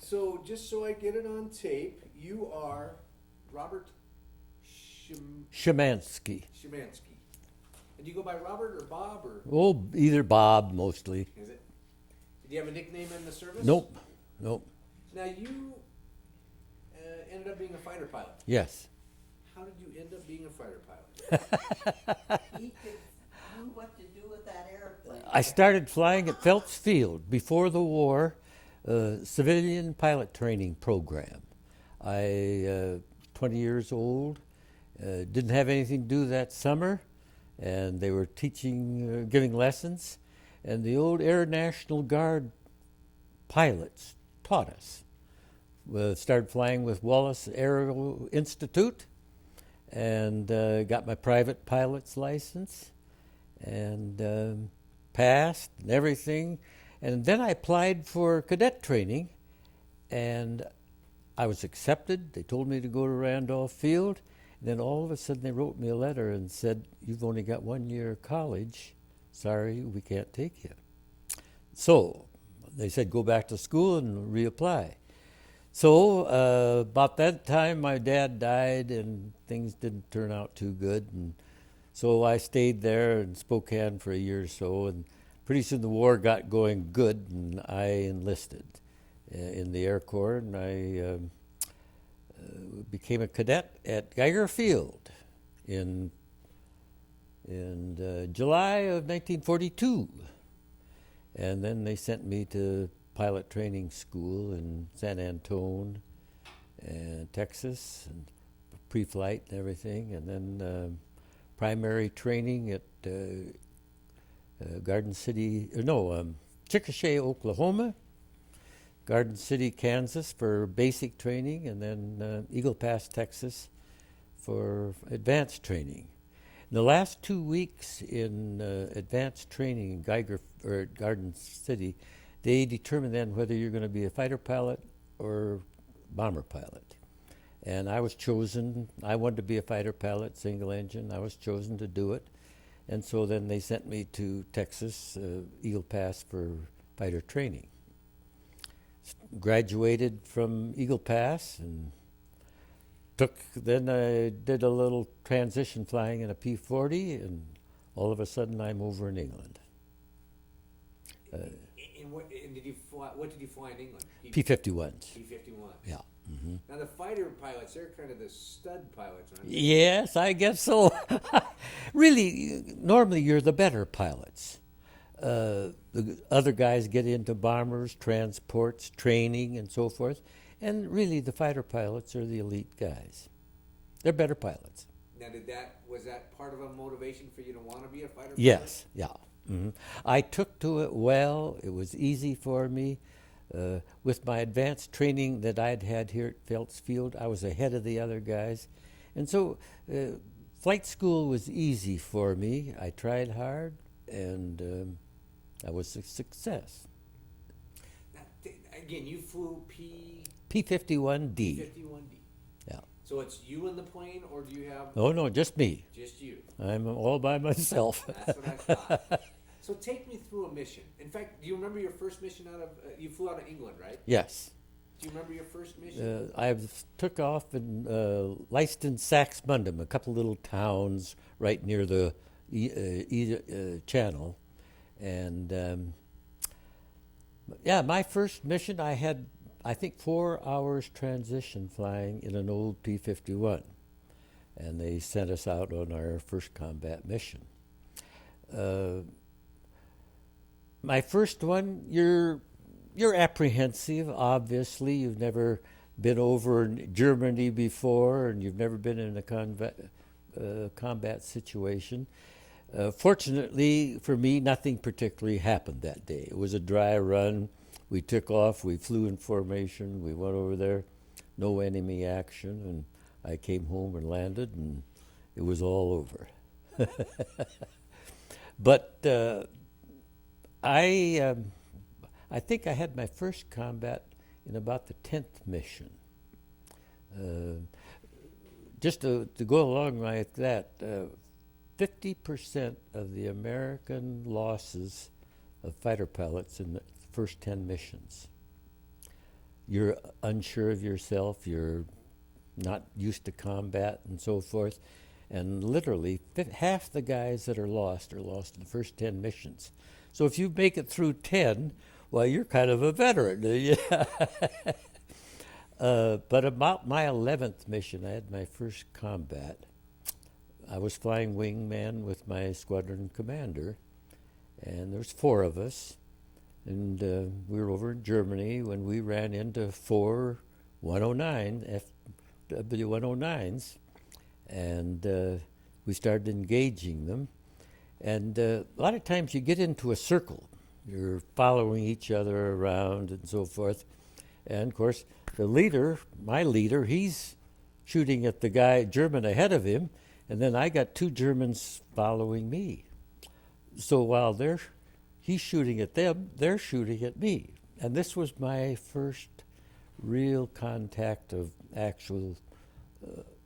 So just so I get it on tape, you are Robert Schimanski. Schimanski. And do you go by Robert or Bob or? Oh, either Bob mostly. Is it? Did you have a nickname in the service? Nope. Now you ended up being a fighter pilot. Yes. How did you end up being a fighter pilot? He knew what to do with that airplane. I started flying at Phelps Field before the war, civilian pilot training program. I 20 years old, didn't have anything to do that summer, and they were teaching, giving lessons, and the old Air National Guard pilots taught us. We started flying with Wallace Aero Institute, and got my private pilot's license, and passed and everything. And then I applied for cadet training, and I was accepted. They told me to go to Randolph Field. And then all of a sudden they wrote me a letter and said, "You've only got 1 year of college. Sorry, we can't take you." So they said, "Go back to school and reapply." So about that time, my dad died, and things didn't turn out too good. And so I stayed there in Spokane for a year or so, and pretty soon the war got going good, and I enlisted in the Air Corps, and I became a cadet at Geiger Field in July of 1942. And then they sent me to pilot training school in San Antonio, Texas, and pre-flight and everything, and then primary training at Chickasha, Oklahoma, Garden City, Kansas for basic training, and then Eagle Pass, Texas for advanced training. In the last 2 weeks in advanced training in Garden City, they determine then whether you're going to be a fighter pilot or bomber pilot. And I was chosen. I wanted to be a fighter pilot, single engine. I was chosen to do it. And so then they sent me to Texas, Eagle Pass for fighter training. Graduated from Eagle Pass, and then I did a little transition flying in a P-40, and all of a sudden I'm over in England. What did you fly in England? P-51s. P-51. Yeah. Mm-hmm. Now the fighter pilots, they're kind of the stud pilots, aren't they? Yes, I guess so. Really, normally you're the better pilots. The other guys get into bombers, transports, training, and so forth. And really, the fighter pilots are the elite guys. They're better pilots. Now, was that part of a motivation for you to want to be a fighter pilot? Yes, yeah. Mm-hmm. I took to it well. It was easy for me. With my advanced training that I'd had here at Phelps Field, I was ahead of the other guys. And so flight school was easy for me. I tried hard, and I was a success. Now, again, you flew P-51D. P-51D. Yeah. So it's you in the plane, or do you have... Oh, no, just me. Just you. I'm all by myself. That's what I thought. So take me through a mission. In fact, do you remember your first mission you flew out of England, right? Yes. Do you remember your first mission? I took off in Leiston, Saxmundham, a couple little towns right near the Channel. And my first mission, I had, I think, 4 hours transition flying in an old P-51. And they sent us out on our first combat mission. My first one, you're apprehensive, obviously. You've never been over in Germany before, and you've never been in a combat situation. Fortunately for me, nothing particularly happened that day. It was a dry run. We took off. We flew in formation. We went over there. No enemy action. And I came home and landed, and it was all over. But I think I had my first combat in about the 10th mission. Just to go along like that, 50% of the American losses of fighter pilots in the first 10 missions. you're unsure of yourself, you're not used to combat and so forth. And literally, half the guys that are lost in the first 10 missions. So if you make it through 10, well, you're kind of a veteran. But about my 11th mission, I had my first combat. I was flying wingman with my squadron commander, and there's 4 of us. And we were over in Germany when we ran into 4 109 FW-109s, and we started engaging them. And a lot of times you get into a circle. You're following each other around and so forth. And, of course, the leader, my leader, he's shooting at the guy, German, ahead of him, and then I got 2 Germans following me. So while he's shooting at them, they're shooting at me. And this was my first real contact of actual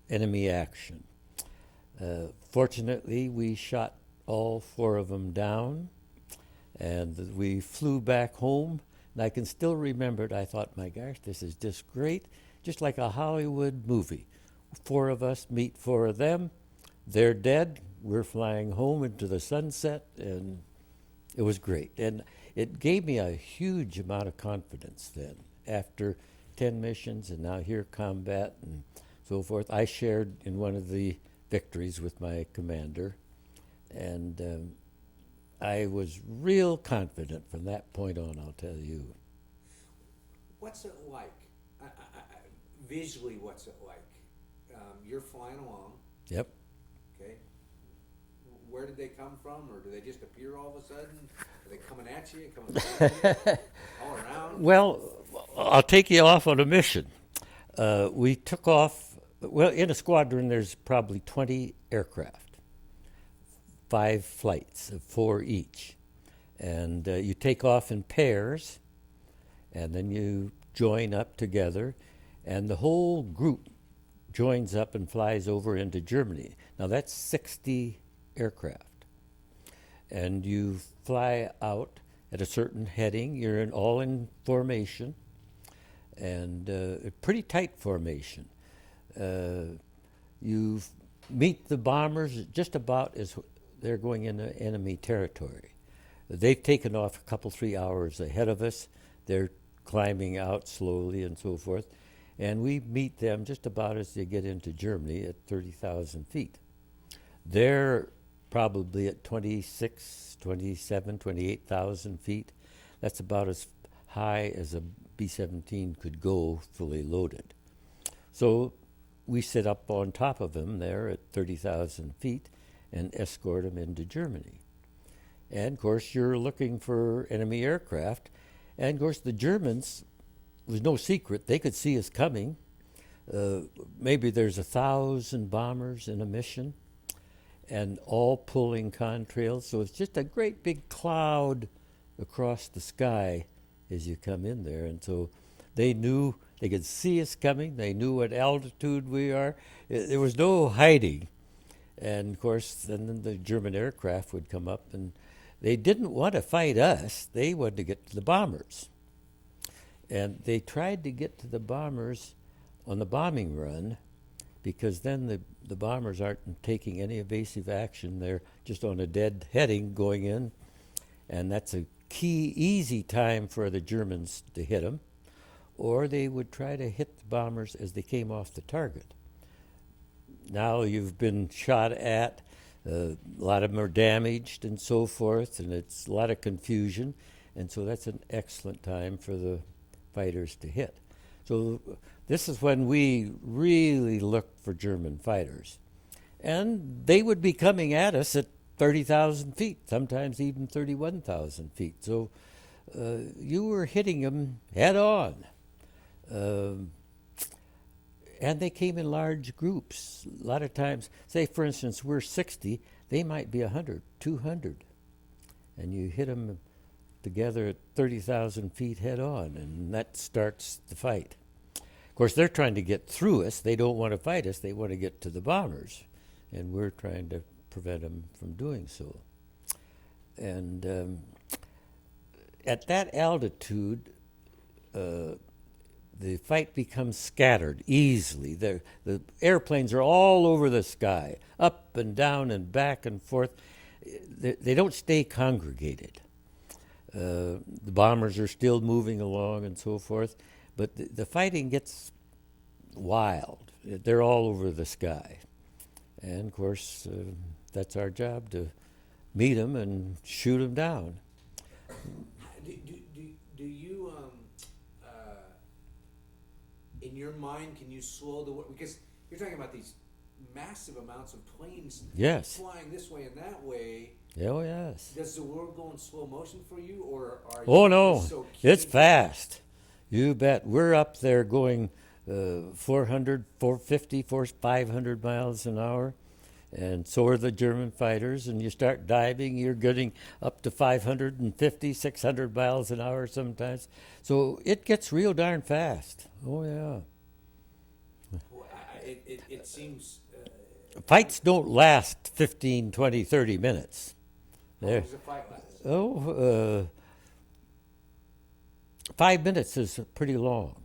enemy action. Fortunately, we shot all 4 of them down, and we flew back home. And I can still remember it. I thought, my gosh, this is just great, just like a Hollywood movie. 4 of us meet 4 of them. They're dead. We're flying home into the sunset, and it was great. And it gave me a huge amount of confidence then. After 10 missions and now here combat and so forth, I shared in one of the victories with my commander, and I was real confident from that point on, I'll tell you. What's it like? Visually, what's it like? You're flying along. Yep. Okay. Where did they come from, or do they just appear all of a sudden? Are they coming at you, coming back at you, all around? Well, I'll take you off on a mission. We took off, well, in a squadron there's probably 20 aircraft. 5 flights of 4 each. And you take off in pairs, and then you join up together, and the whole group joins up and flies over into Germany. Now that's 60 aircraft. And you fly out at a certain heading. You're all in formation, and a pretty tight formation. You meet the bombers just about as they're going into enemy territory. They've taken off a couple, 3 hours ahead of us. They're climbing out slowly and so forth. And we meet them just about as they get into Germany at 30,000 feet. They're probably at 26, 27, 28,000 feet. That's about as high as a B-17 could go fully loaded. So we sit up on top of them there at 30,000 feet and escort them into Germany. And, of course, you're looking for enemy aircraft. And, of course, the Germans, it was no secret, they could see us coming. Maybe there's 1,000 bombers in a mission, and all pulling contrails. So it's just a great big cloud across the sky as you come in there. And so they knew, they could see us coming. They knew what altitude we are. There was no hiding. And, of course, then the German aircraft would come up, and they didn't want to fight us. They wanted to get to the bombers. And they tried to get to the bombers on the bombing run, because then the bombers aren't taking any evasive action. They're just on a dead heading going in, and that's a key, easy time for the Germans to hit them. Or they would try to hit the bombers as they came off the target. Now you've been shot at, a lot of them are damaged and so forth, and it's a lot of confusion, and so that's an excellent time for the fighters to hit. So this is when we really looked for German fighters. And they would be coming at us at 30,000 feet, sometimes even 31,000 feet. So you were hitting them head on. And they came in large groups. A lot of times, say, for instance, we're 60, they might be 100, 200. And you hit them together at 30,000 feet head on, and that starts the fight. Of course, they're trying to get through us. They don't want to fight us. They want to get to the bombers, and we're trying to prevent them from doing so. And at that altitude, the the fight becomes scattered easily. The airplanes are all over the sky, up and down and back and forth. They don't stay congregated. The bombers are still moving along and so forth, but the fighting gets wild. They're all over the sky. And, of course, that's our job, to meet them and shoot them down. Do you, in your mind, can you slow the way? Because you're talking about these massive amounts of planes Yes. flying this way and that way. Oh, yes. Does the world go in slow motion for you, or are Oh, you no. just so keen? It's fast. You bet. We're up there going 400, 450, 500 miles an hour. And so are the German fighters. And you start diving, you're getting up to 550, 600 miles an hour sometimes. So it gets real darn fast. Oh, yeah. Well, it seems. Fights don't last 15, 20, 30 minutes. How long does a fight last? Oh, 5 minutes is pretty long.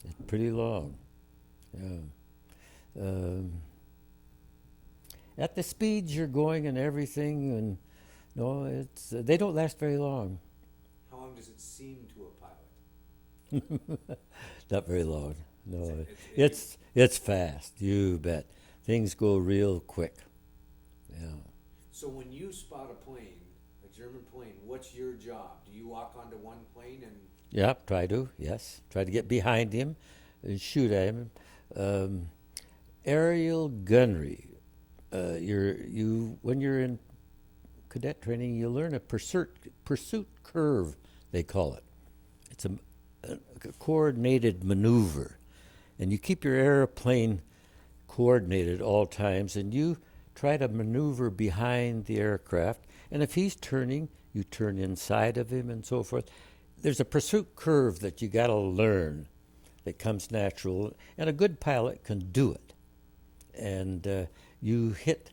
It's pretty long. Yeah. At the speeds you're going and everything, and no, it's they don't last very long. How long does it seem to a pilot? Not very long. No, It's- it's fast. You bet. Things go real quick. Yeah. So when you spot a plane, a German plane, what's your job? Do you walk onto one plane and Yep, try to, yes. Try to get behind him and shoot at him. Aerial gunnery. When you're in cadet training, you learn a pursuit curve, they call it. It's a coordinated maneuver. And you keep your airplane coordinated all times, and you try to maneuver behind the aircraft. And if he's turning, you turn inside of him and so forth. There's a pursuit curve that you got to learn that comes natural, and a good pilot can do it. And you hit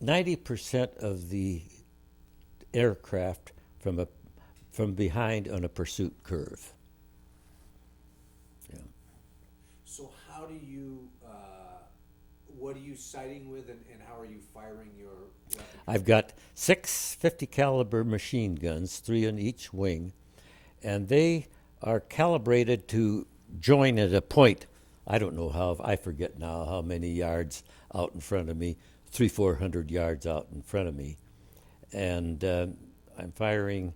90% of the aircraft from behind on a pursuit curve. Yeah. so how do you what are you sighting with, and how are you firing your weapon? I've got 6 50 caliber machine guns, 3 on each wing, and they are calibrated to join at a point. I don't know how, I forget now how many yards out in front of me, 300-400 yards out in front of me. And I'm firing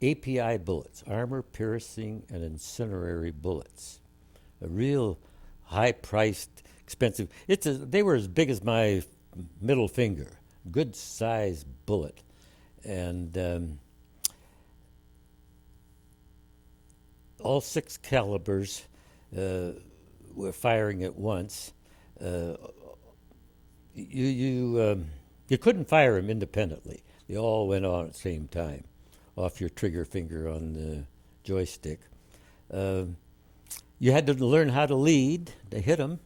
API bullets, armor-piercing and incendiary bullets. A real high-priced, expensive. They were as big as my middle finger, good size bullet. And all 6 calibers were firing at once. You couldn't fire them independently. They all went on at the same time, off your trigger finger on the joystick. You had to learn how to lead to hit them,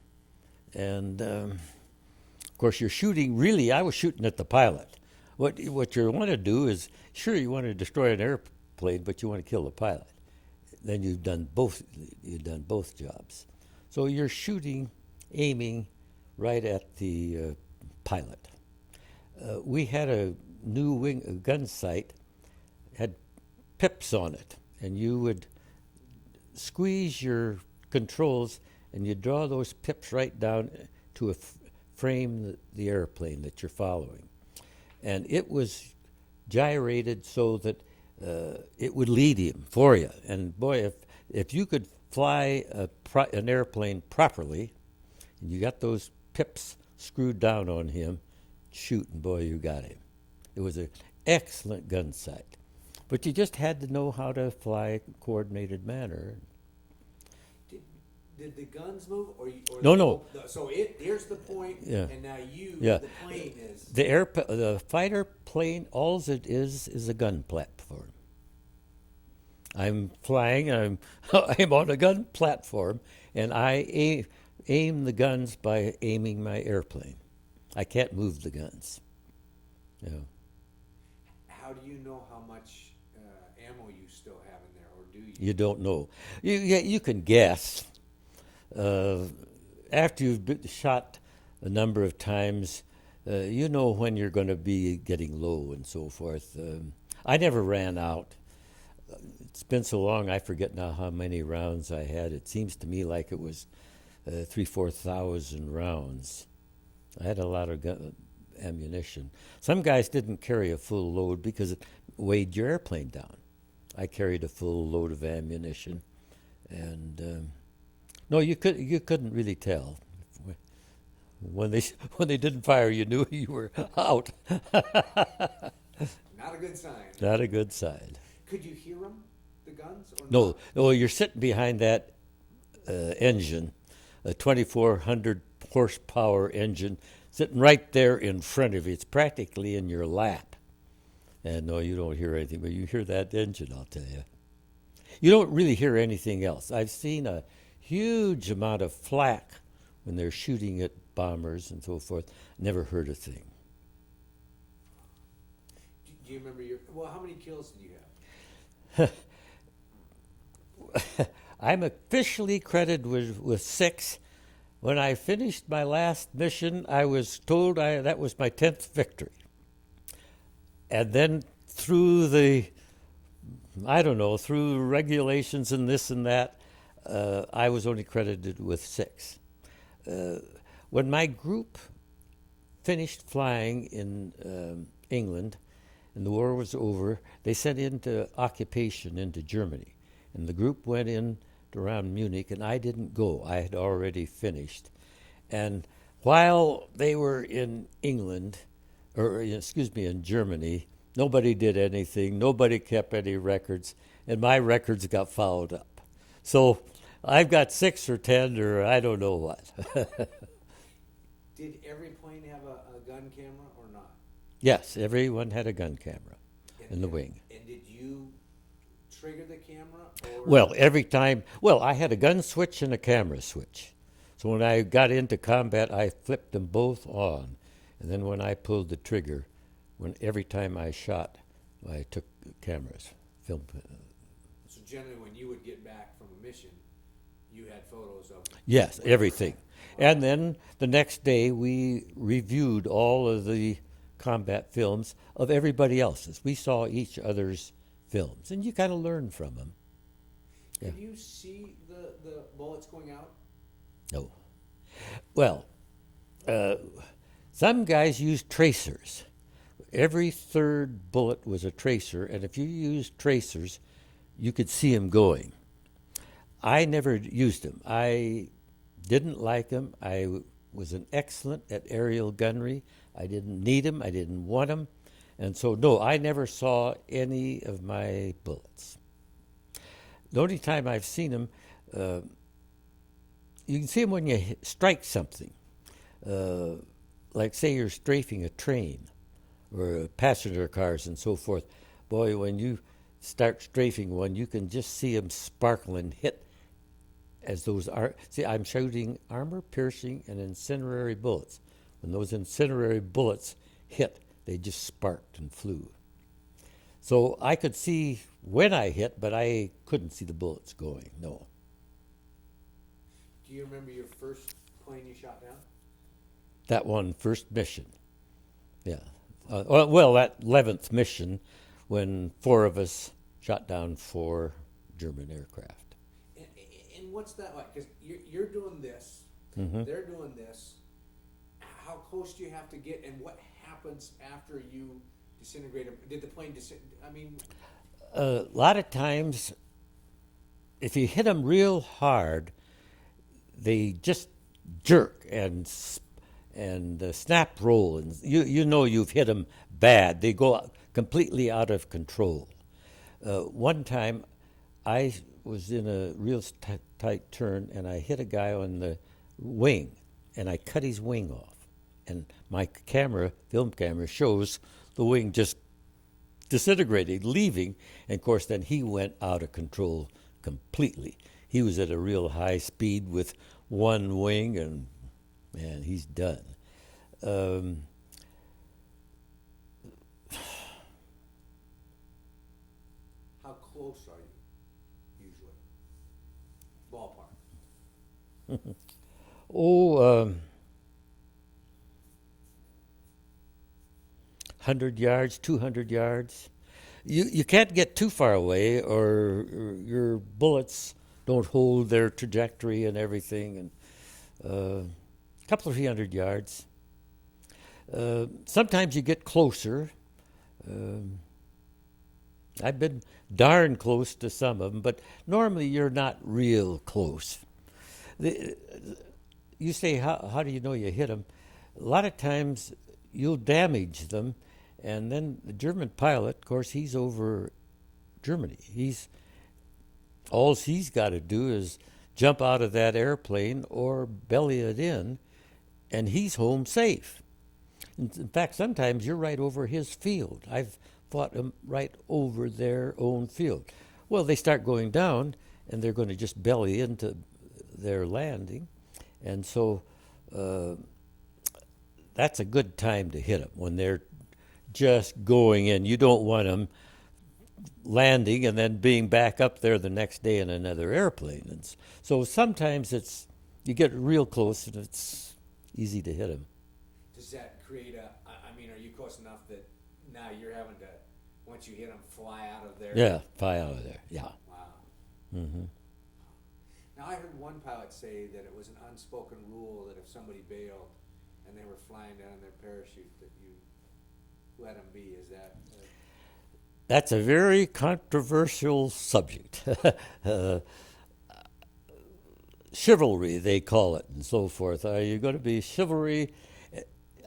and of course you're shooting. Really, I was shooting at the pilot. What you want to do is, sure, you want to destroy an airplane, but you want to kill the pilot. Then you've done both. You've done both jobs. So you're shooting, aiming right at the pilot. We had a new gun sight, had pips on it, and you would squeeze your controls, and you draw those pips right down to frame the airplane that you're following. And it was gyrated so that it would lead him for you. And boy, if you could fly an airplane properly, and you got those pips screwed down on him, shoot, and boy, you got him. It was an excellent gun sight. But you just had to know how to fly a coordinated manner. Did the guns move, or No. So here's the point, Yeah. and now Yeah. the plane is. The fighter plane, all it is a gun platform. I'm flying, I'm on a gun platform, and I aim the guns by aiming my airplane. I can't move the guns. Yeah. How do you know how much ammo you still have in there, or do you? You don't know. You can guess. After you've been shot a number of times, you know when you're going to be getting low and so forth. I never ran out. It's been so long, I forget now how many rounds I had. It seems to me like it was 3,000-4,000 rounds. I had a lot of ammunition. Some guys didn't carry a full load because it weighed your airplane down. I carried a full load of ammunition, and no, you couldn't really tell. When they didn't fire, you knew you were out. Not a good sign. Not a good sign. Could you hear them, the guns? Or No, not? no, you're sitting behind that engine, a 2,400 horsepower engine, sitting right there in front of you. It's practically in your lap. And no, you don't hear anything, but you hear that engine, I'll tell you. You don't really hear anything else. I've seen a huge amount of flak when they're shooting at bombers and so forth. Never heard a thing. Do you remember how many kills did you have? I'm officially credited with 6. When I finished my last mission, I was told that was my 10th victory. And then through through regulations and this and that, I was only credited with 6. When my group finished flying in England and the war was over, they sent into occupation into Germany. And the group went in around Munich, and I didn't go. I had already finished. And while they were in England, in Germany, nobody did anything. Nobody kept any records, and my records got fouled up. So I've got 6 or 10 or I don't know what. Did every plane have a gun camera or not? Yes, everyone had a gun camera in the wing. And did you trigger the camera? Or? Well, every time, I had a gun switch and a camera switch. So when I got into combat, I flipped them both on. And then when I pulled the trigger, every time I shot, I took cameras, film. So generally when you would get back from a mission, you had photos of... Yes, everything. And then the next day we reviewed all of the combat films of everybody else's. We saw each other's films, and you kind of learn from them. Yeah. Can you see the bullets going out? No. Well, some guys used tracers. Every third bullet was a tracer, and if you used tracers, you could see them going. I never used them. I didn't like them. I was an excellent at aerial gunnery. I didn't need them. I didn't want them. And so, no, I never saw any of my bullets. The only time I've seen them, you can see them when you strike something. Like, say, you're strafing a train or passenger cars and so forth. Boy, when you start strafing one, you can just see them sparkle and hit as those are. See, I'm shooting armor-piercing and incendiary bullets. When those incendiary bullets hit, they just sparked and flew. So I could see when I hit, but I couldn't see the bullets going, no. Do you remember your first plane you shot down? That one, first mission, yeah. That 11th mission when 4 of us shot down 4 German aircraft. And what's that like? Because you're doing this, they're doing this. How close do you have to get, and what happens after you disintegrate them? Did the plane A lot of times, if you hit them real hard, they just jerk and snap roll, and you know you've hit them bad. They go completely out of control. One time, I was in a real tight turn, and I hit a guy on the wing, and I cut his wing off. And my film camera, shows the wing just disintegrating, leaving. And, of course, then he went out of control completely. He was at a real high speed with one wing, and, man, he's done. How close are you ballpark. Oh, 100 yards, 200 yards. You can't get too far away, or your bullets don't hold their trajectory and everything. And a couple of 300 yards. Sometimes you get closer. I've been darn close to some of them, but normally you're not real close. You say, how do you know you hit them? A lot of times you'll damage them, and then the German pilot, of course, he's over Germany. All he's got to do is jump out of that airplane or belly it in, and he's home safe. In fact, sometimes you're right over his field. I've fought them right over their own field. Well, they start going down, and they're going to just belly into their landing. And so that's a good time to hit them, when they're just going in. You don't want them landing and then being back up there the next day in another airplane. And so sometimes you get real close, and it's easy to hit them. Does that create are you close enough that now you're having to, once you hit them, fly out of there? Yeah, fly out of there, yeah. Wow. Mm-hmm. Now, I heard one pilot say that it was an unspoken rule that if somebody bailed and they were flying down in their parachute, that you let them be. Is that... That's a very controversial subject. Chivalry, they call it, and so forth. Are you going to be chivalry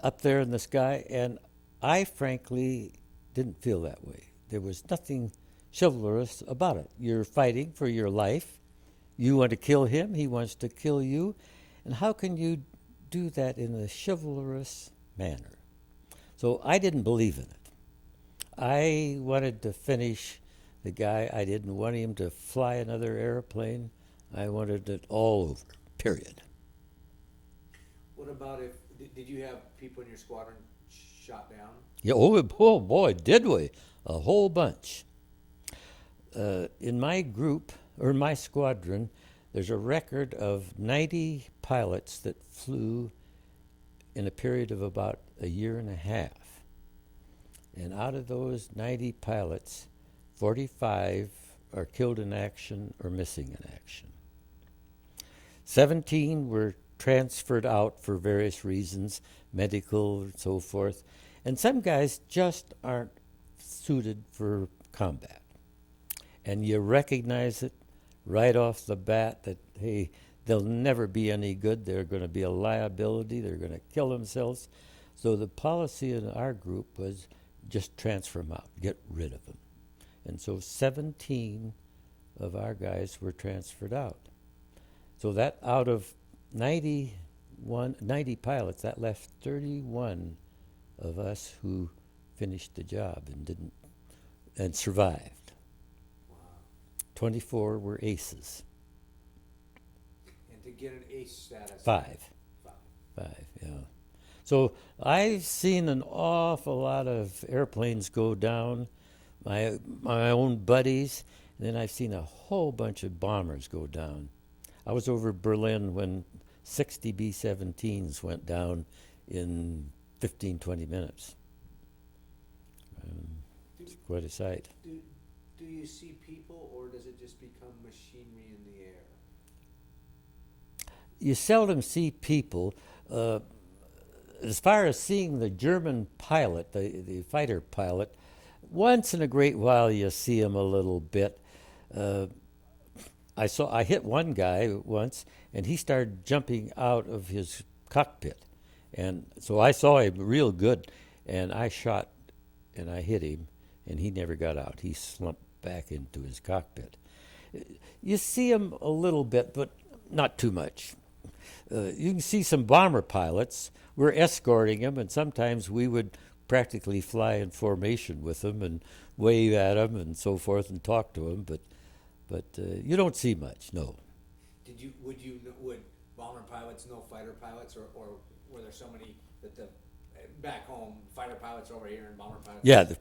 up there in the sky? And I frankly didn't feel that way. There was nothing chivalrous about it. You're fighting for your life. You want to kill him, he wants to kill you. And how can you do that in a chivalrous manner? So I didn't believe in it. I wanted to finish the guy. I didn't want him to fly another airplane. I wanted it all over, period. What about did you have people in your squadron shot down? Yeah, oh boy, did we? A whole bunch. In my group, or my squadron, there's a record of 90 pilots that flew in a period of about a year and a half. And out of those 90 pilots, 45 are killed in action or missing in action. 17 were transferred out for various reasons, medical and so forth. And some guys just aren't suited for combat. And you recognize it right off the bat that, hey, they'll never be any good. They're going to be a liability. They're going to kill themselves. So the policy in our group was just transfer them out, get rid of them. And so 17 of our guys were transferred out. So that out of 90 pilots, that left 31 of us who finished the job and survived. Wow. 24 were aces. And to get an ace status? Five, yeah. So I've seen an awful lot of airplanes go down, my own buddies, and then I've seen a whole bunch of bombers go down. I was over Berlin when 60 B-17s went down in 15, 20 minutes. It's quite a sight. Do you see people, or does it just become machinery in the air? You seldom see people. As far as seeing the German pilot, the fighter pilot, once in a great while you see him a little bit. I hit one guy once, and he started jumping out of his cockpit, and so I saw him real good, and I shot, and I hit him, and he never got out. He slumped back into his cockpit. You see him a little bit, but not too much. You can see some bomber pilots. We're escorting them, and sometimes we would practically fly in formation with them and wave at them and so forth and talk to them, but you don't see much, no. Would bomber pilots know fighter pilots, or were there so many that back home, fighter pilots over here and bomber pilots? Yeah,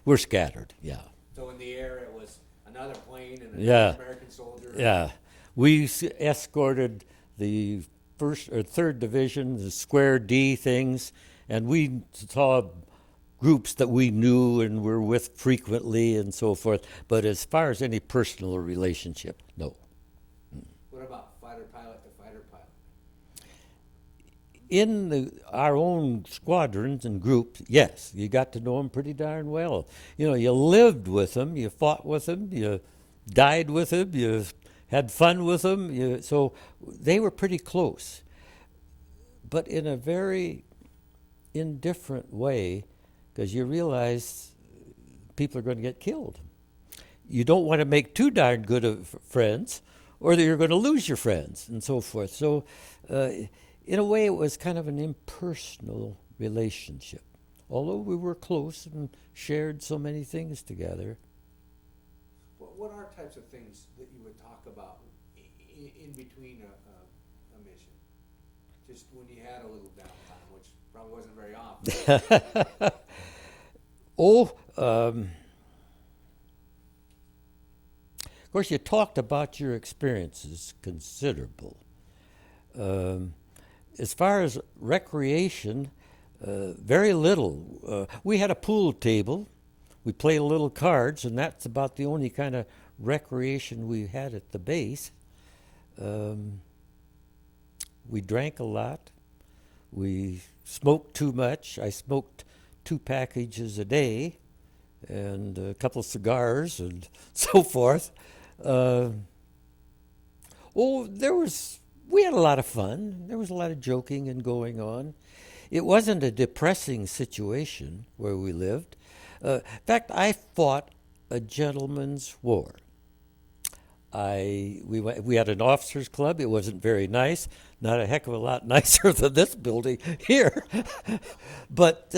we're scattered, yeah. So in the air it was another plane and Yeah. American soldier? Yeah. We escorted the 1st or 3rd Division, the Square D things, and we saw groups that we knew and were with frequently and so forth. But as far as any personal relationship, no. What about fighter pilot to fighter pilot? In our own squadrons and groups, yes, you got to know them pretty darn well. You know, you lived with them, you fought with them, you died with them, you had fun with them. So they were pretty close, but in a very indifferent way, because you realize people are going to get killed. You don't want to make too darn good of friends, or that you're going to lose your friends, and so forth. So in a way, it was kind of an impersonal relationship, although we were close and shared so many things together. What are types of things that you would talk about in between a mission? Just when you had a little downtime, which probably wasn't very often. Of course, you talked about your experiences considerable. As far as recreation, very little. We had a pool table. We played a little cards, and that's about the only kind of recreation we had at the base. We drank a lot. We smoked too much. I smoked 2 packages a day and a couple of cigars and so forth. We had a lot of fun. There was a lot of joking and going on. It wasn't a depressing situation where we lived. In fact, I fought a gentleman's war. We had an officers' club. It wasn't very nice, not a heck of a lot nicer than this building here. But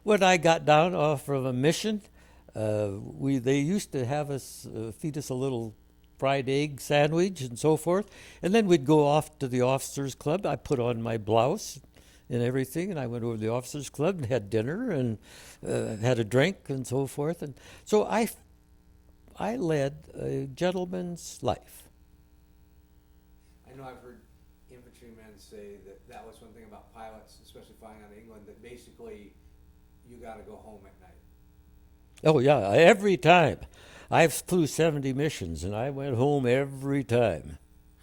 when I got down off from a mission, they used to have us feed us a little fried egg sandwich and so forth, and then we'd go off to the officers' club. I put on my blouse and everything, and I went over to the officers' club and had dinner and had a drink and so forth. And so I led a gentleman's life. I know I've heard infantrymen say that was one thing about pilots, especially flying out of England, that basically you got to go home at night. Oh, yeah, every time. I flew 70 missions, and I went home every time.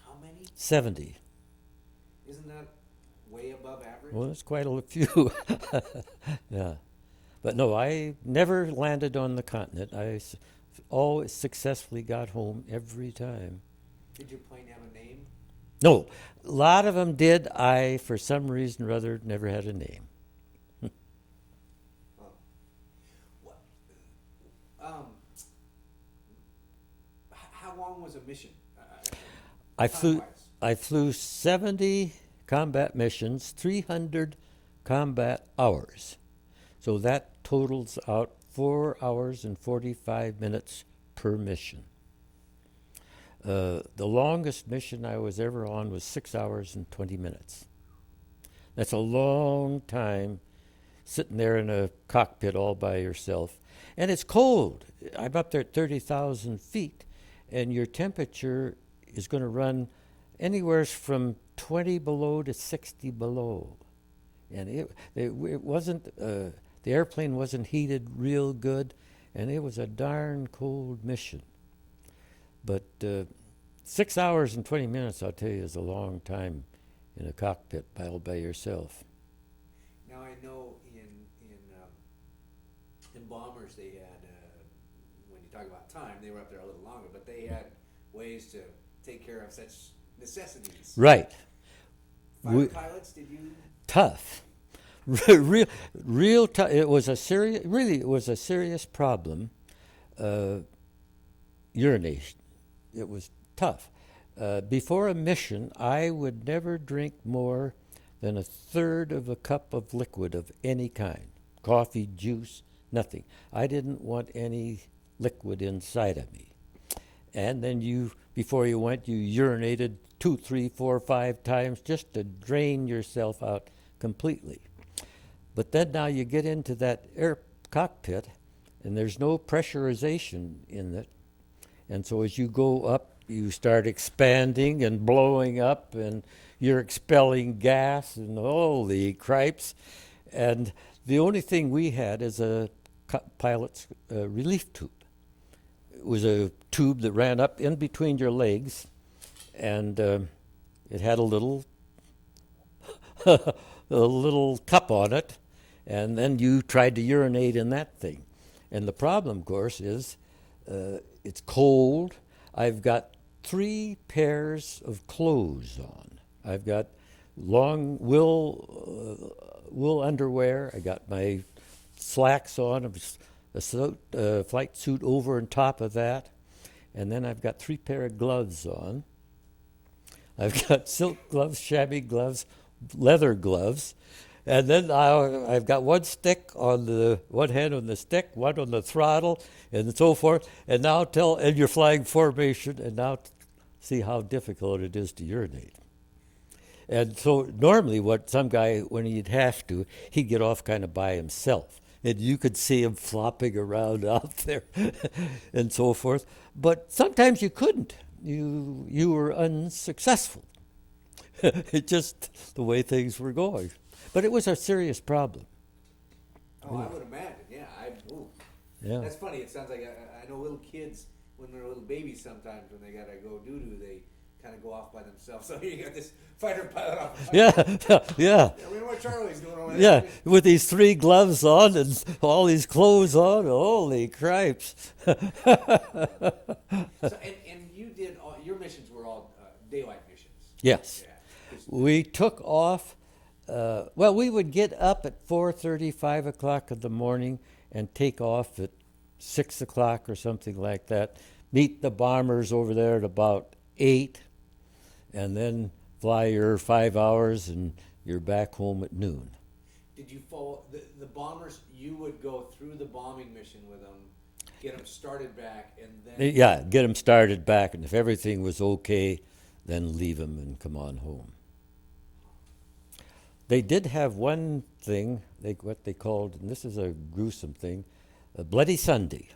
How many? 70. Isn't that way above average? Well, that's quite a few. Yeah. But no, I never landed on the continent. I always successfully got home every time. Did your plane have a name? No, a lot of them did. I, for some reason or other, never had a name. How long was a mission? I flew 70 combat missions, 300 combat hours. So that totals out 4 hours and 45 minutes per mission. The longest mission I was ever on was 6 hours and 20 minutes. That's a long time sitting there in a cockpit all by yourself. And it's cold. I'm up there at 30,000 feet, and your temperature is going to run anywhere from 20 below to 60 below. And it wasn't, the airplane wasn't heated real good, and it was a darn cold mission. But 6 hours and 20 minutes, I'll tell you, is a long time in a cockpit all by yourself. Now I know in bombers they had, when you talk about time, they were up there a little longer, but they had ways to take care of such necessities. Right. Fighter pilots, did you? Tough. Real tough. It was a serious problem. Urination. It was tough. Before a mission, I would never drink more than a third of a cup of liquid of any kind. Coffee, juice, nothing. I didn't want any liquid inside of me. And then before you went, you urinated 2, 3, 4, 5 times just to drain yourself out completely. But then now you get into that air cockpit, and there's no pressurization in it. And so as you go up you start expanding and blowing up, and you're expelling gas, and holy cripes. And the only thing we had is a pilot's relief tube. It was a tube that ran up in between your legs, and it had a little a little cup on it, and then you tried to urinate in that thing. And the problem, of course, is it's cold. I've got 3 pairs of clothes on. I've got long wool underwear. I got my slacks on, a flight suit over on top of that, and then I've got 3 pair of gloves on. I've got silk gloves, chamois gloves, leather gloves, and then I've got one stick on the one hand on the stick, one on the throttle, and so forth. And now and you're flying formation, and now see how difficult it is to urinate. And so normally what some guy, when he'd have to, he'd get off kind of by himself. And you could see him flopping around out there and so forth. But sometimes you couldn't. You were unsuccessful. It's just the way things were going. But it was a serious problem. Oh, I would imagine, yeah. Yeah. That's funny. It sounds like I know little kids, when they're little babies sometimes, when they got to go doo-doo, they kind of go off by themselves. So you got this fighter pilot off. Yeah. I mean, what Charlie's doing over there. Yeah, with these 3 gloves on and all these clothes on. Holy cripes. So, and you did, your missions were all daylight missions. Yes. Yeah. We took off, we would get up at 4:30, 5 o'clock in the morning and take off at 6 o'clock or something like that. Meet the bombers over there at about 8, and then fly your 5 hours, and you're back home at noon. Did you follow the bombers? You would go through the bombing mission with them, get them started back, and then... Yeah, get them started back, and if everything was okay, then leave them and come on home. They did have one thing, what they called, and this is a gruesome thing, a Bloody Sunday.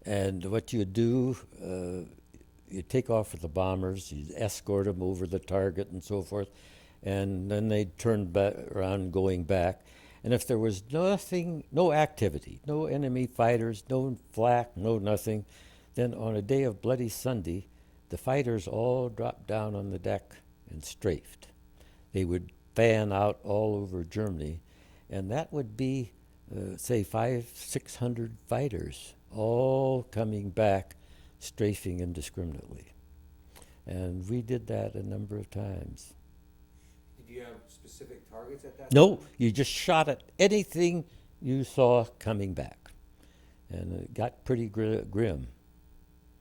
And what you do, you take off with the bombers, you escort them over the target and so forth, and then they'd turn back around going back. And if there was nothing, no activity, no enemy fighters, no flak, no nothing, then on a day of Bloody Sunday, the fighters all dropped down on the deck and strafed. They would fan out all over Germany, and that would be, say, 500-600 fighters all coming back, strafing indiscriminately. And we did that a number of times. Did you have specific targets at that No, time? you just shot at anything you saw coming back. And it got pretty grim.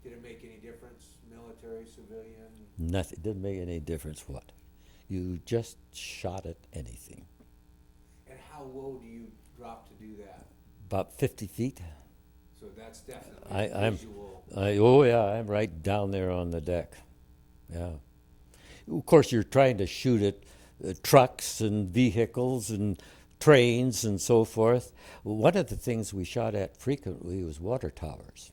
Did it make any difference, military, civilian? Nothing, didn't make any difference what. You just shot at anything. And how low do you drop to do that? About 50 feet. So that's definitely I'm visual. I'm right down there on the deck. Yeah. Of course, you're trying to shoot at trucks and vehicles and trains and so forth. One of the things we shot at frequently was water towers.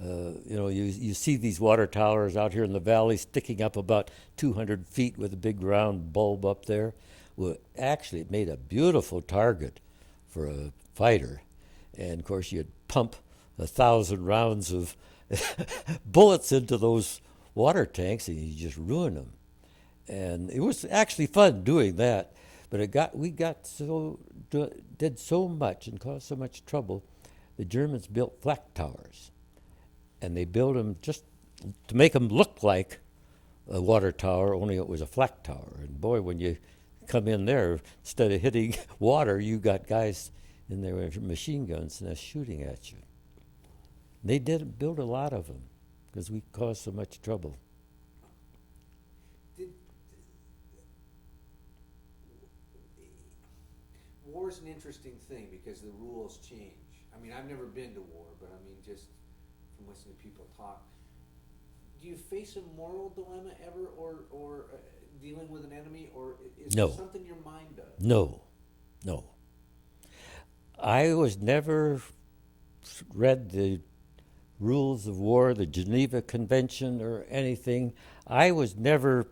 You see these water towers out here in the valley sticking up about 200 feet with a big round bulb up there. Well, actually, it made a beautiful target for a fighter. And, of course, you'd pump 1,000 rounds of bullets into those water tanks, and you just ruin them. And it was actually fun doing that. But we did so much and caused so much trouble, the Germans built flak towers. And they built them just to make them look like a water tower, only it was a flak tower. And boy, when you come in there, instead of hitting water, you got guys in there with machine guns and they're shooting at you. They did build a lot of them because we caused so much trouble. War's an interesting thing because the rules change. I mean, I've never been to war, but I mean, just from listening to people talk, do you face a moral dilemma ever, or dealing with an enemy, or is No. there something your mind does? No. I was never read the rules of war, the Geneva Convention, or anything. I was never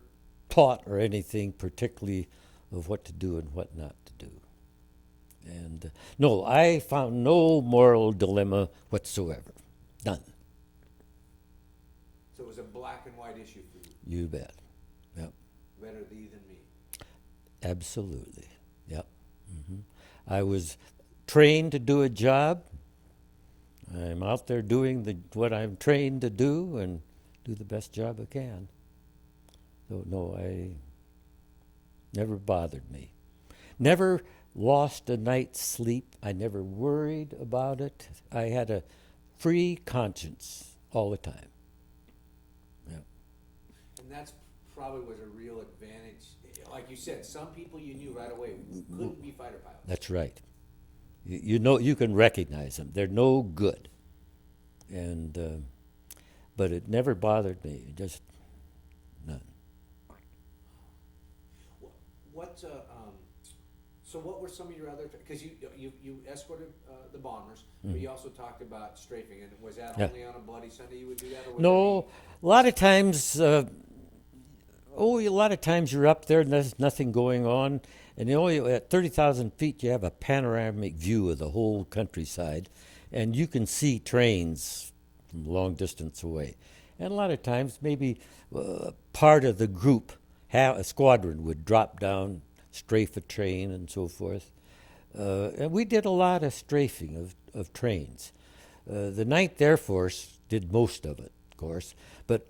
taught or anything particularly of what to do and what not to do. And no, I found no moral dilemma whatsoever. None. So it was a black and white issue for you. You bet. Yep. Better thee than me. Absolutely. Yep. I was trained to do a job. I'm out there doing what I'm trained to do and do the best job I can. So no, I never bothered me. Never lost a night's sleep. I never worried about it. I had a free conscience all the time. Yep. And that's probably was a real advantage. Like you said, some people you knew right away couldn't be fighter pilots. That's right. You know, you can recognize them. They're no good. And but it never bothered me. Just none. So what were some of your other? Because you escorted the bombers, but you also talked about strafing. And was that only on a Bloody Sunday you would do that? Or No, a lot of times. A lot of times you're up there and there's nothing going on, and at 30,000 feet you have a panoramic view of the whole countryside, and you can see trains from a long distance away. And a lot of times maybe part of the group, a squadron, would drop down, strafe a train and so forth. And we did a lot of strafing of trains. The 9th Air Force did most of it, of course, but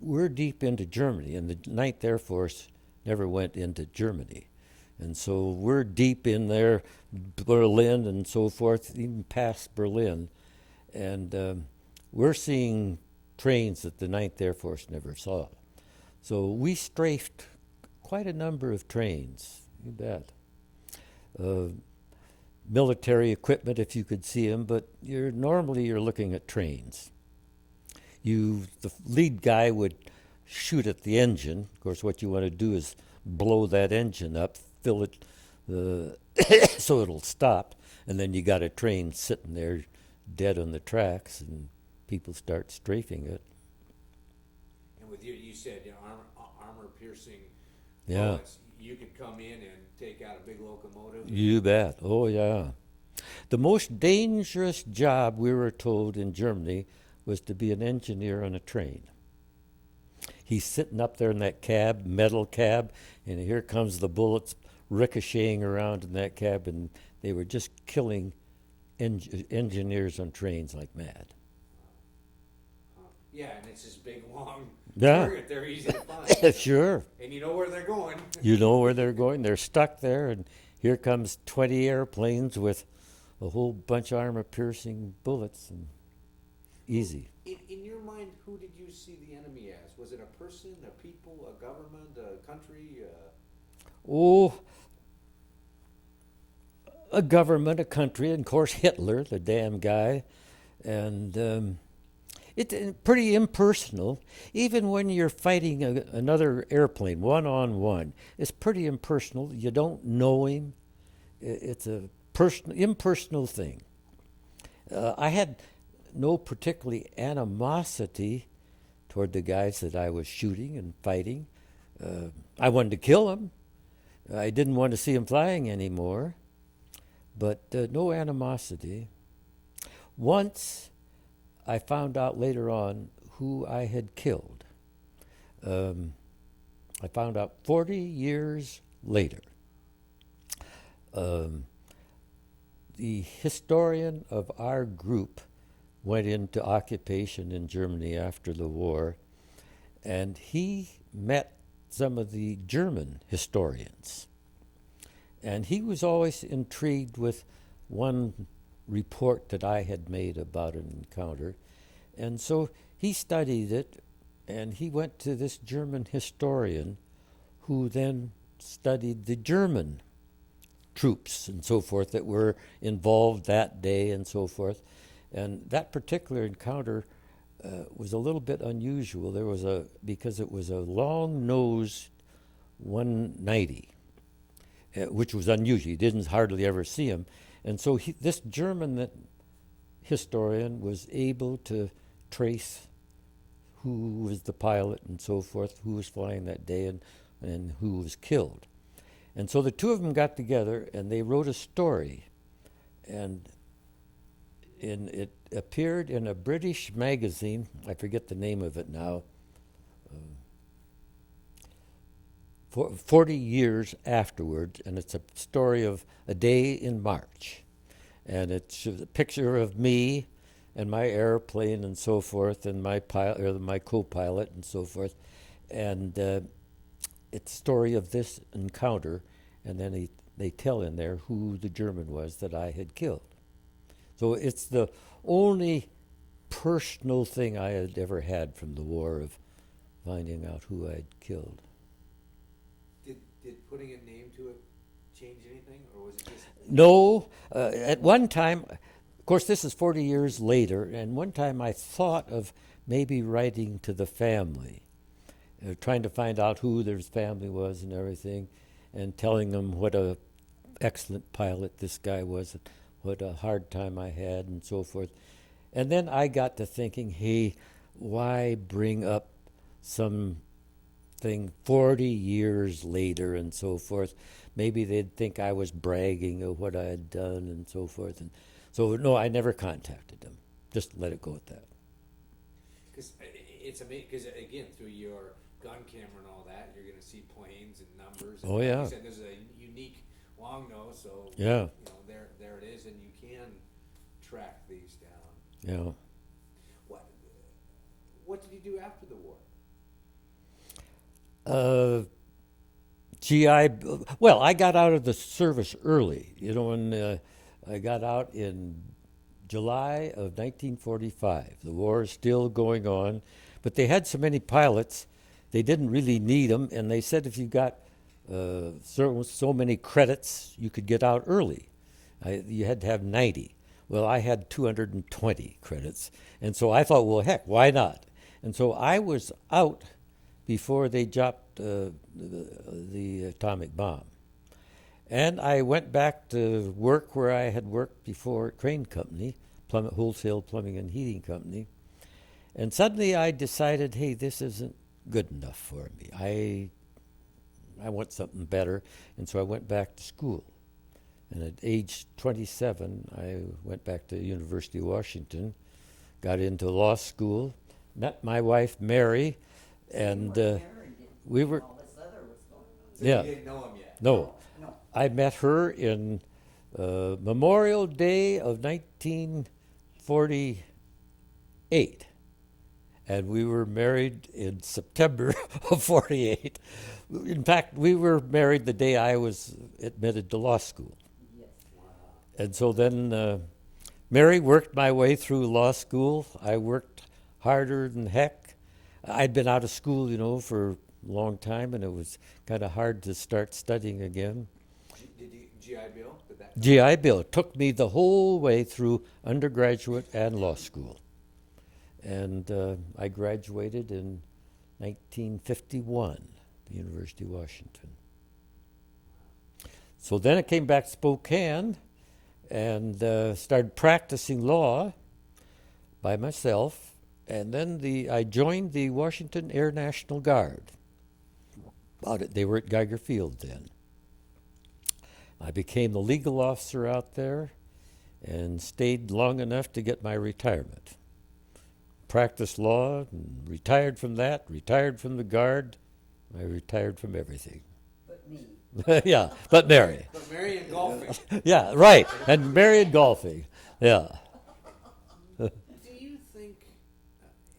we're deep into Germany, and the 9th Air Force never went into Germany. And so we're deep in there, Berlin and so forth, even past Berlin. And we're seeing trains that the 9th Air Force never saw. So we strafed quite a number of trains, you bet. Military equipment, if you could see them, but normally you're looking at trains. The lead guy would shoot at the engine. Of course, what you want to do is blow that engine up, fill it so it'll stop, and then you got a train sitting there dead on the tracks, and people start strafing it. And with you said armor-piercing Yeah. bullets, you could come in and take out a big locomotive. You bet. Oh, yeah. The most dangerous job, we were told in Germany, was to be an engineer on a train. He's sitting up there in that cab, metal cab, and here comes the bullets ricocheting around in that cab, and they were just killing engineers on trains like mad. Yeah, and it's this big, long Yeah. target. They're easy to find. Sure. And you know where they're going. You know where they're going. They're stuck there, and here comes 20 airplanes with a whole bunch of armor-piercing bullets, and easy. In your mind, who did you see the enemy as? Was it a person, a people, a government, a country? A government, a country, and of course Hitler, the damn guy, and it's pretty impersonal. Even when you're fighting another airplane, one-on-one, it's pretty impersonal. You don't know him. It's a impersonal thing. I had no particularly animosity toward the guys that I was shooting and fighting. I wanted to kill them. I didn't want to see them flying anymore, but no animosity. Once I found out later on who I had killed. I found out 40 years later. The historian of our group went into occupation in Germany after the war, and he met some of the German historians. And he was always intrigued with one report that I had made about an encounter. And so he studied it, and he went to this German historian who then studied the German troops and so forth that were involved that day and so forth. And that particular encounter was a little bit unusual. Because it was a long-nosed 190, which was unusual. You didn't hardly ever see him. And so this German historian was able to trace who was the pilot and so forth, who was flying that day, and who was killed. And so the two of them got together and they wrote a story, and it appeared in a British magazine. I forget the name of it now. 40 years afterwards, and it's a story of a day in March. And it's a picture of me and my airplane and so forth, and my pilot, or my co-pilot and so forth. And it's a story of this encounter, and then they tell in there who the German was that I had killed. So it's the only personal thing I had ever had from the war, of finding out who I'd killed. Did putting a name to it change anything, or was it just... No. At one time, of course, this is 40 years later, and one time I thought of maybe writing to the family, trying to find out who their family was and everything, and telling them what a excellent pilot this guy was, what a hard time I had, and so forth. And then I got to thinking, hey, why bring up something 40 years later and so forth? Maybe they'd think I was bragging of what I had done and so forth. And so, no, I never contacted them. Just let it go at that. Because it's amazing, because again, through your gun camera and all that, you're going to see planes and numbers. And Oh, yeah. Like you said, there's a unique long nose, so Yeah. there it is, and you can track these down. Yeah. What did you do after the war? Well, I got out of the service early. When I got out in July of 1945. The war is still going on, but they had so many pilots, they didn't really need them, and they said if you got so many credits, you could get out early. You had to have 90. Well, I had 220 credits, and so I thought, well, heck, why not? And so I was out before they dropped the atomic bomb. And I went back to work where I had worked before at Crane Company, wholesale plumbing and heating company. And suddenly I decided, hey, this isn't good enough for me. I want something better. And so I went back to school. And at age 27, I went back to the University of Washington, got into law school, met my wife, Mary, and we were... All this other was going on. So Yeah. you didn't know him yet? No. No. I met her in Memorial Day of 1948, and we were married in September of 48. In fact, we were married the day I was admitted to law school. Yes. And so then Mary worked my way through law school. I worked harder than heck. I'd been out of school, for a long time, and it was kind of hard to start studying again. Did you GI Bill? Did that? GI Bill took me the whole way through undergraduate and law school. And I graduated in 1951, the University of Washington. So then I came back to Spokane and started practicing law by myself. And then I joined the Washington Air National Guard. They were at Geiger Field then. I became the legal officer out there and stayed long enough to get my retirement. Practiced law, and retired from that, retired from the Guard. I retired from everything. But me. Yeah, but Mary. But Mary and golfing. Yeah, right. And Mary and golfing. Yeah. Do you think,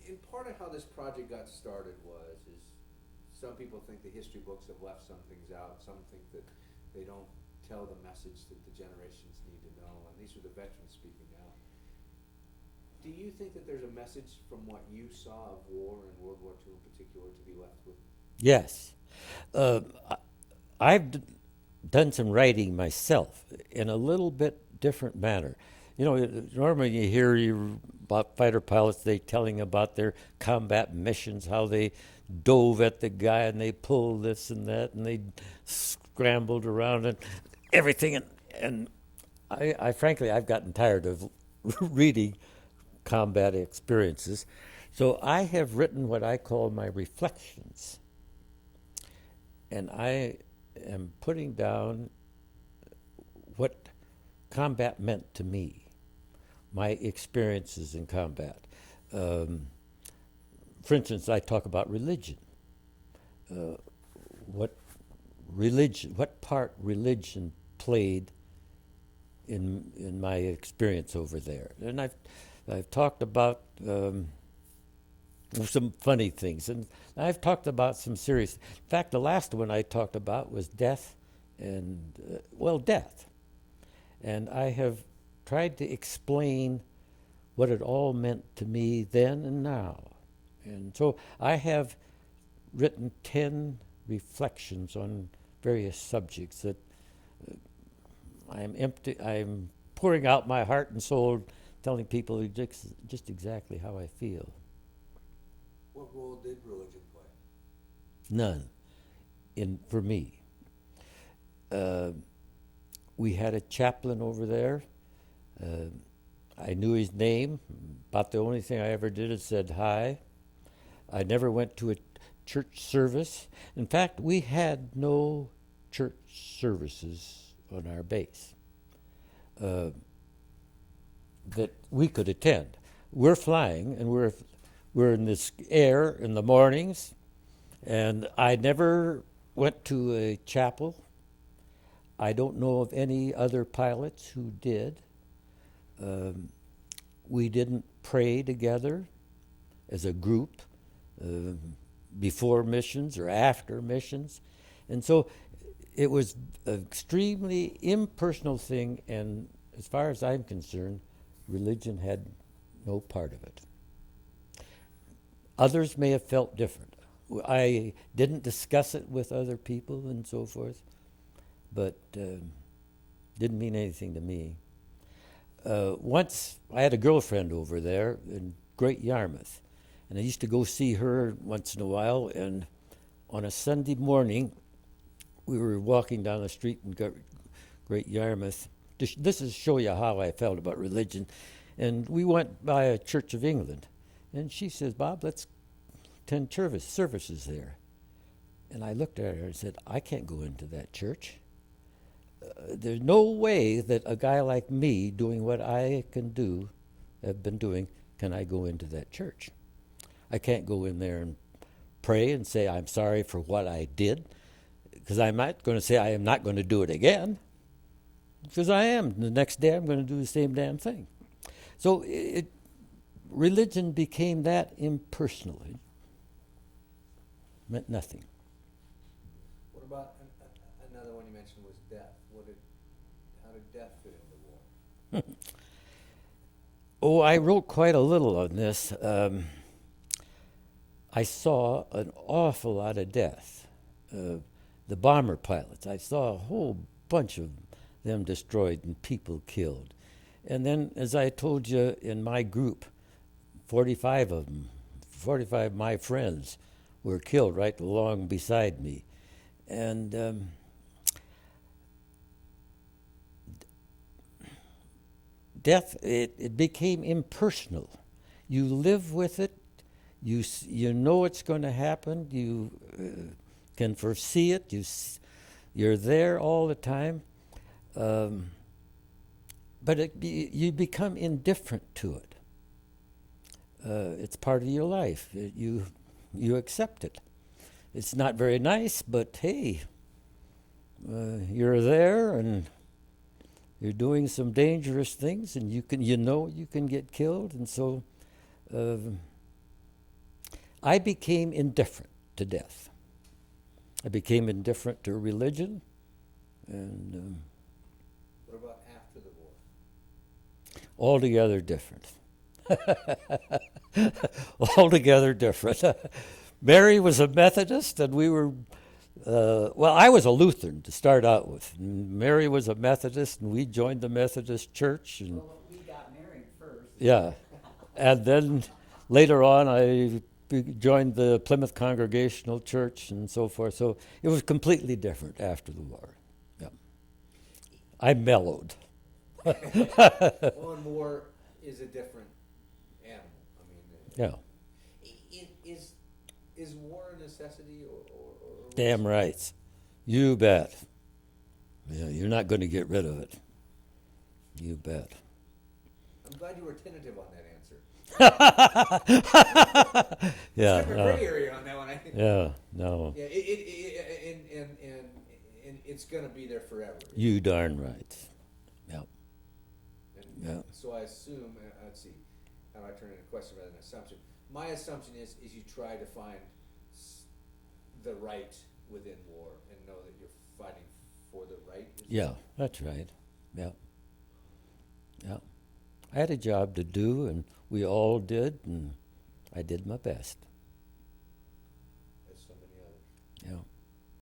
in part of how this project got started is some people think the history books have left some things out, some think that they don't tell the message that the generations need to know, and these are the veterans speaking out. Do you think that there's a message from what you saw of war and World War II in particular to be left with? Yes. I've done some writing myself in a little bit different manner. Normally you hear about fighter pilots, they telling about their combat missions, how they dove at the guy and they pulled this and that and they scrambled around and everything. And I frankly, I've gotten tired of reading combat experiences. So I have written what I call my reflections. And I am putting down what combat meant to me, my experiences in combat. For instance, I talk about religion. What part religion played in my experience over there. And I've talked about some funny things, and I've talked about some serious. In fact, the last one I talked about was death, and death. And I have tried to explain what it all meant to me then and now. And so I have written 10 reflections on various subjects that I'm pouring out my heart and soul, telling people just exactly how I feel. What role did religion play? None, for me. We had a chaplain over there. I knew his name. About the only thing I ever did is said hi. I never went to a church service. In fact, we had no church services on our base that we could attend. We're flying, and we're in this air in the mornings, and I never went to a chapel. I don't know of any other pilots who did. We didn't pray together as a group before missions or after missions. And so it was an extremely impersonal thing, and as far as I'm concerned, religion had no part of it. Others may have felt different. I didn't discuss it with other people and so forth, but didn't mean anything to me. Once I had a girlfriend over there in Great Yarmouth, and I used to go see her once in a while, and on a Sunday morning, we were walking down the street in Great Yarmouth. This is to show you how I felt about religion. And we went by a Church of England, and she says, "Bob, let's attend services there." And I looked at her and said, "I can't go into that church. There's no way that a guy like me doing what I have been doing, can I go into that church? I can't go in there and pray and say I'm sorry for what I did, because I'm not going to say I am not going to do it again, because I am. The next day I'm going to do the same damn thing." So religion became that impersonal. It meant nothing. What about another one you mentioned was death? How did death fit into war? Oh, I wrote quite a little on this. I saw an awful lot of death. The bomber pilots, I saw a whole bunch of them destroyed and people killed. And then, as I told you, in my group, 45 of my friends were killed right along beside me. And death, it became impersonal. You live with it. You know it's going to happen. You can foresee it. You're there all the time. But you become indifferent to it. It's part of your life. You accept it. It's not very nice, but hey, you're there and you're doing some dangerous things, and you can get killed, and so I became indifferent to death. I became indifferent to religion, and what about after the war? Altogether different. Altogether different. Mary was a Methodist, and we were, I was a Lutheran to start out with. Mary was a Methodist, and we joined the Methodist Church. And Well, we got married first. yeah. And then later on, I joined the Plymouth Congregational Church and so forth. So it was completely different after the war. Yeah. I mellowed. Well, and war is a different Yeah. Is war a necessity or Damn right. You bet. Yeah, you're not going to get rid of it. You bet. I'm glad you were tentative on that answer. Yeah. It's a gray area on that one. I think. Yeah. No. Yeah. And it's gonna be there forever. You darn right. Yep. And Yeah. so I assume. Let's see. How do I turn it into a question rather than an assumption? My assumption is you try to find the right within war and know that you're fighting for the right. Yeah, that's right. Yep. Yep. I had a job to do, and we all did, and I did my best.